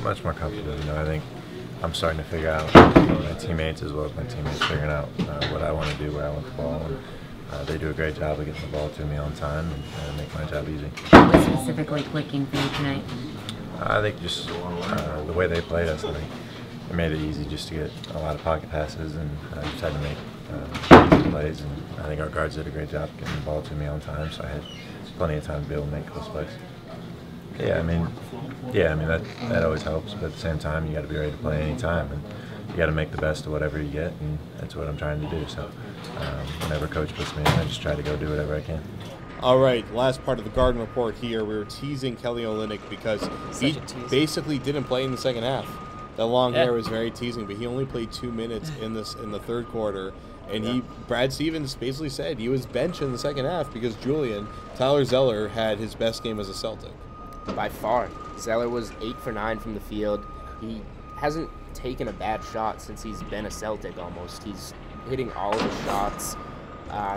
Much more comfortable. You know, I think I'm starting to figure out my teammates as well as my teammates figuring out what I want to do, where I want the ball. And they do a great job of getting the ball to me on time and make my job easy. What was specifically clicking for you tonight? I think just the way they played us, I think it made it easy just to get a lot of pocket passes, and I just had to make easy plays. And I think our guards did a great job getting the ball to me on time, so I had plenty of time to be able to make those plays. Yeah, I mean that always helps, but at the same time, you got to be ready to play any time, and you got to make the best of whatever you get, and that's what I'm trying to do. So whenever coach puts me in, I just try to go do whatever I can. All right, last part of the Garden Report here. We were teasing Kelly Olynyk because he basically didn't play in the second half. That long hair was very teasing, but he only played 2 minutes in the third quarter. And Brad Stevens basically said he was benched in the second half because Tyler Zeller had his best game as a Celtic. By far. Zeller was 8 for 9 from the field. He hasn't taken a bad shot since he's been a Celtic almost. He's hitting all of his shots.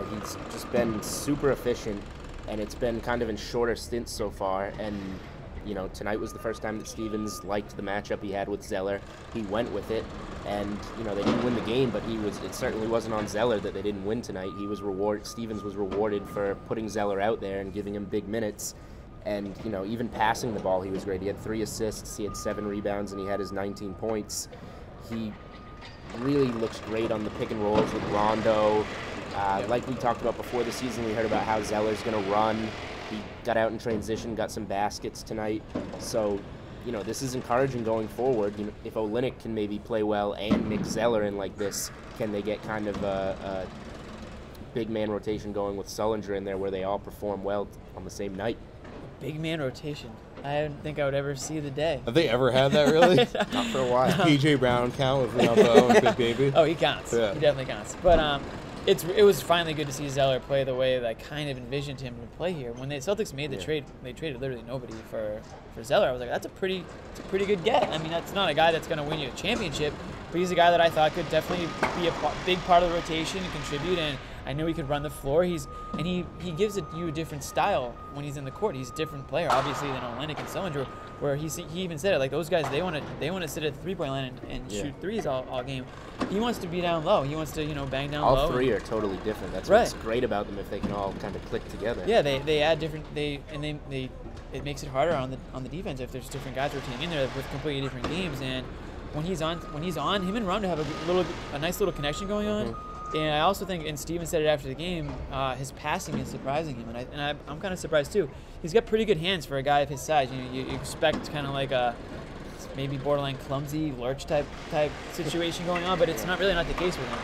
He's just been super efficient, and it's been kind of in shorter stints so far. And, you know, tonight was the first time that Stevens liked the matchup he had with Zeller. He went with it, and, you know, they didn't win the game, but it certainly wasn't on Zeller that they didn't win tonight. Stevens was rewarded for putting Zeller out there and giving him big minutes. And, you know, even passing the ball, he was great. He had 3 assists, he had 7 rebounds, and he had his 19 points. He really looks great on the pick and rolls with Rondo. Like we talked about before the season, we heard about how Zeller's going to run. He got out in transition, got some baskets tonight. So, you know, this is encouraging going forward. You know, if Olynyk can maybe play well and mix Zeller in like this, can they get kind of a big man rotation going with Sullinger in there where they all perform well on the same night? Big man rotation. I didn't think I would ever see the day. Have they ever had that, really? Not for a while. PJ Brown count with Ronaldo and Big Baby? Oh, he counts. Yeah. He definitely counts. But it was finally good to see Zeller play the way that I kind of envisioned him to play here. When the Celtics made the trade, they traded literally nobody for Zeller. I was like, that's a pretty good get. I mean, that's not a guy that's going to win you a championship, but he's a guy that I thought could definitely be a big part of the rotation and contribute. And I knew he could run the floor. He gives you a different style when he's in the court. He's a different player, obviously, than Olynyk and Sullinger, where he even said it, like, those guys, they want to sit at the three-point line and shoot threes all game. He wants to be down low. He wants to, bang down low. All three are totally different. That's what's great about them if they can all kind of click together. Yeah, they add different. It makes it harder on the defense if there's different guys rotating in there with completely different games. And when he's on, him and Rondo have a nice little connection going on. And I also think, and Steven said it after the game, his passing is surprising him, and I'm kind of surprised too. He's got pretty good hands for a guy of his size. You expect kind of like a maybe borderline clumsy lurch type situation going on, but it's not the case with him.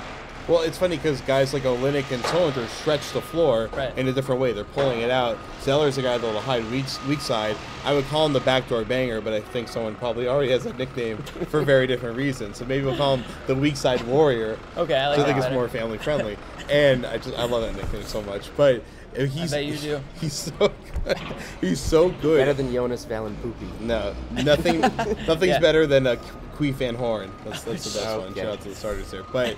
Well, it's funny because guys like Olynyk and Sullinger stretch the floor in a different way. They're pulling it out. Zeller's a guy that'll hide weak side. I would call him the backdoor banger, but I think someone probably already has that nickname for very different reasons. So maybe we'll call him the weak side warrior. Okay, I like that. I think it's more family friendly. And I love that nickname so much. But I bet you do. He's so good. He's so good. Better than Jonas Valanciunas. No, nothing's better than a Quee Van Horn. That's the best one. Shout out to the starters there. But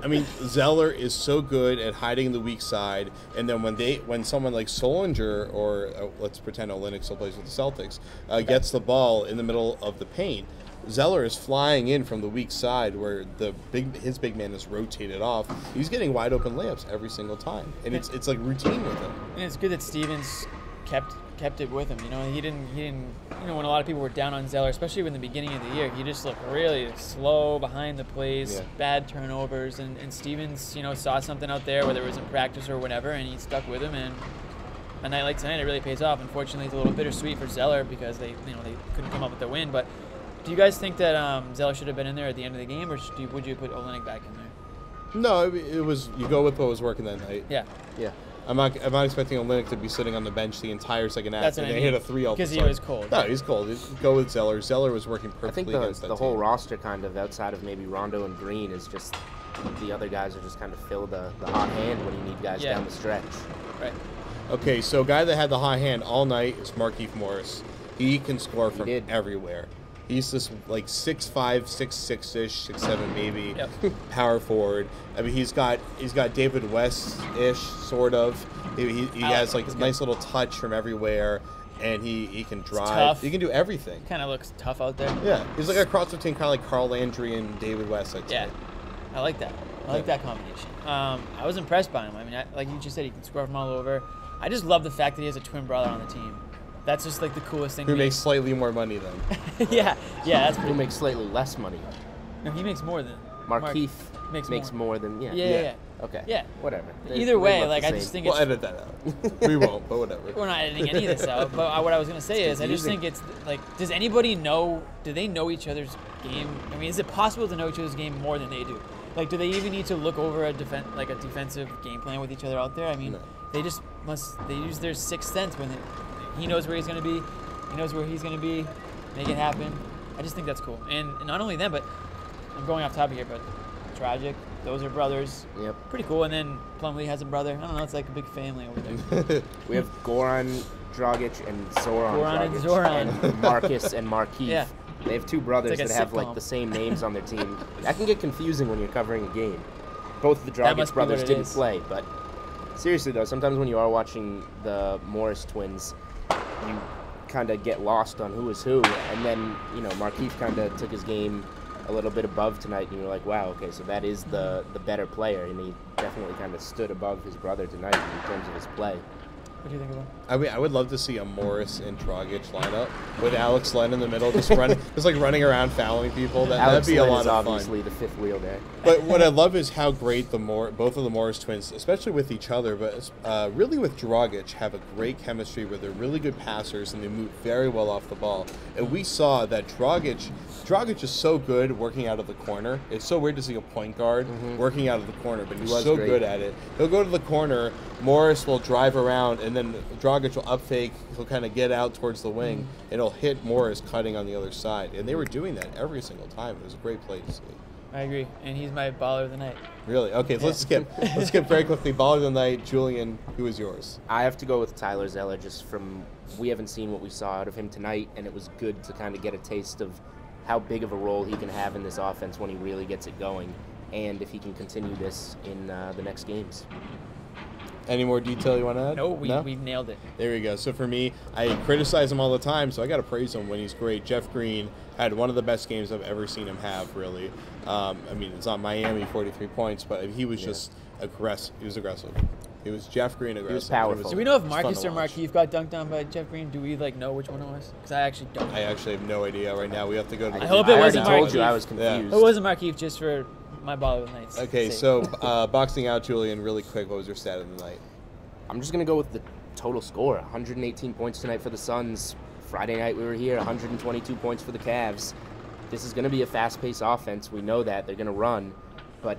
I mean, Zeller is so good at hiding the weak side, and then when someone like Sullinger or let's pretend Olynyk still plays with the Celtics gets the ball in the middle of the paint, Zeller is flying in from the weak side where his big man is rotated off. He's getting wide open layups every single time, and it's like routine with him. And it's good that Stevens kept it with him. He didn't. When a lot of people were down on Zeller, especially in the beginning of the year, he just looked really slow behind the plays, bad turnovers, and Stevens, saw something out there, whether it was in practice or whatever, and he stuck with him. And a night like tonight, it really pays off. Unfortunately, it's a little bittersweet for Zeller because they couldn't come up with the win, but. Do you guys think that Zeller should have been in there at the end of the game, or would you put Olynyk back in there? No, it was. You go with what was working that night. Yeah. I'm not expecting Olynyk to be sitting on the bench the entire second half. That's what I mean. Hit a 3 all because he was cold. No, he's cold. Go with Zeller. Zeller was working perfectly against that team. I think the whole roster kind of outside of maybe Rondo and Green is just the other guys are just kind of fill the hot hand when you need guys down the stretch. Right. Okay, so a guy that had the hot hand all night is Markieff Morris. He can score from everywhere. He's this like 6'5", 6'6"-ish, 6'7" maybe, power forward. I mean, he's got David West-ish sort of. He has like this nice little touch from everywhere. and he can drive. tough. He can do everything. Kind of looks tough out there. Yeah, he's like a cross between kind of like Carl Landry and David Weiss. I'd say. Yeah, I like that. I like that combination. I was impressed by him. I mean, like you just said, he can score from all over. I just love the fact that he has a twin brother on the team. That's just like the coolest thing. Who makes slightly more money than? yeah, that's Who pretty. makes slightly less money? No, he makes more than. Markieff makes makes more than Yeah. Okay. Yeah. Whatever. Either way, like I just think We'll it's. edit that out. We won't, but whatever. We're not editing any of this out. But what I was gonna say is, I just think it's like, does anybody know? Do they know each other's game? I mean, is it possible to know each other's game more than they do? Like, do they even need to look over a defensive game plan with each other out there? I mean, they just must. They use their sixth sense when he knows where he's gonna be. He knows where he's gonna be. Make it happen. I just think that's cool. And not only them, but I'm going off topic here, but Tragic. Those are brothers. Yep. Pretty cool. And then Plumlee has a brother. I don't know. It's like a big family over there. We have Goran Dragic and Zoran Goran and Dragic. Zoran. And Marcus and Markieff. Yeah. They have two brothers It's like that a have sitcom. like the same names on their team. That can get confusing when you're covering a game. Both the That must Dragic be what brothers it didn't is. play, but seriously though, sometimes when you are watching the Morris twins, you kind of get lost on who is who, and then Markieff kind of took his game a little bit above tonight, and you're like, wow, okay, so that is the better player, and he definitely kind of stood above his brother tonight in terms of his play. What do you think about? I mean, I would love to see a Morris and Dragic lineup with Alex Len in the middle, just running around fouling people. Alex That'd be a Len lot is of obviously fun. the fifth wheel there. But what I love is how great both of the Morris twins, especially with each other, but really with Dragic, have a great chemistry where they're really good passers and they move very well off the ball. And we saw that Dragic is so good working out of the corner. It's so weird to see a point guard working out of the corner, but he's so good at it. He'll go to the corner, Morris will drive around, and then Dragic will up fake. He'll kind of get out towards the wing, and he'll hit Morris cutting on the other side. And they were doing that every single time. It was a great play to see. I agree, and he's my baller of the night. Really? Okay, so let's skip. Let's skip very quickly. Baller of the night, Julian. Who is yours? I have to go with Tyler Zeller just from we haven't seen what we saw out of him tonight, and it was good to kind of get a taste of how big of a role he can have in this offense when he really gets it going, and if he can continue this in the next games. Any more detail you want to add? No, we nailed it. There we go. So for me, I criticize him all the time, so I got to praise him when he's great. Jeff Green had one of the best games I've ever seen him have, really. I mean, it's not Miami, 43 points, but he was just aggressive. He was aggressive. He was Jeff Green aggressive. He was powerful. Do we know if It was fun Marcus to or watch. Markieff got dunked on by Jeff Green? Do we know which one it was? Because I actually don't. I actually have no idea right now. We have to go to the I hope I it already wasn't told you Markieff. I was Yeah. confused. It wasn't Markieff, just for my baller of the night. Okay, so boxing out, Julian, really quick. What was your stat of the night? I'm just going to go with the total score. 118 points tonight for the Suns. Friday night we were here, 122 points for the Cavs. This is going to be a fast-paced offense. We know that. They're going to run. But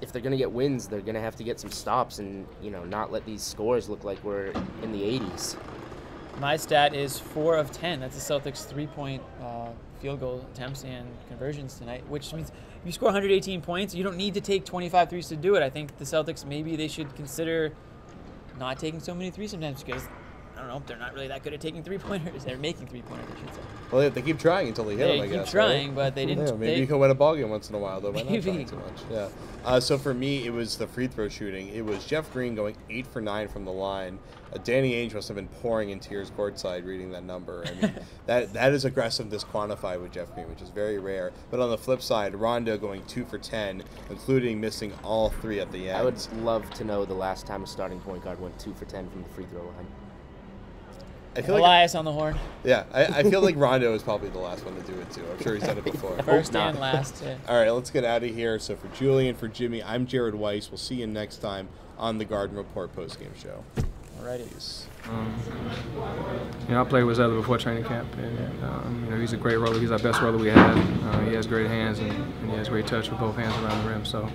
if they're going to get wins, they're going to have to get some stops and, not let these scores look like we're in the 80s. My stat is 4 of 10. That's the Celtics' 3-point field goal attempts and conversions tonight, which means if you score 118 points, you don't need to take 25 threes to do it. I think the Celtics, maybe they should consider not taking so many threes sometimes because, I don't know, they're not really that good at taking three-pointers. They're making three-pointers, I should say. Well, they keep trying until they hit them, I guess. They keep trying, but they didn't. Yeah, maybe you can win a ball game once in a while, though, by not Maybe. trying too much. Yeah. So for me, it was the free throw shooting. It was Jeff Green going 8 for 9 from the line. Danny Ainge must have been pouring in tears courtside reading that number. I mean, that is aggressiveness quantified with Jeff Green, which is very rare. But on the flip side, Rondo going 2 for 10, including missing all 3 at the end. I would love to know the last time a starting point guard went 2 for 10 from the free throw line. I feel like, Elias on the horn. yeah, I feel like Rondo is probably the last one to do it too. I'm sure he's done it before. First not. and last. Yeah. All right, let's get out of here. So for Julian, for Jimmy, I'm Jared Weiss. We'll see you next time on the Garden Report postgame show. Alrighty. Peace. I played with Zeller before training camp, and he's a great roller. He's our best roller we have. He has great hands and he has great touch with both hands around the rim. So,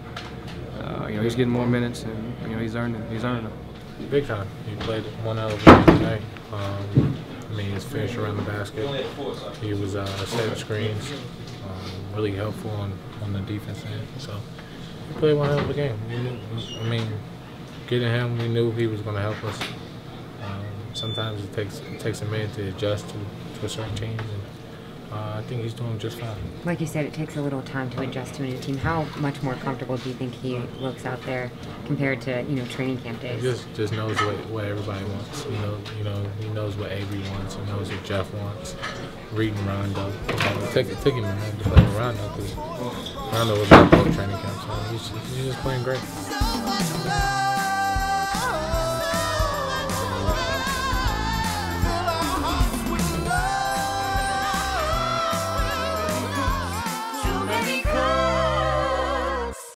he's getting more minutes, and he's earning them. Big time. He played one hell of a game tonight. His finish around the basket. He was setting screens, really helpful on the defense end. So he played one hell of a game. Getting him, we knew he was going to help us. Sometimes it takes a minute to adjust to a certain change. I think he's doing just fine. Like you said, it takes a little time to adjust to a new team. How much more comfortable do you think he looks out there compared to, you know, training camp days? He just knows what everybody wants. He knows what Avery wants. He knows what Jeff wants. Reading Rondo. It took him a minute to play with Rondo because Rondo was out there training camp, so he's just playing great.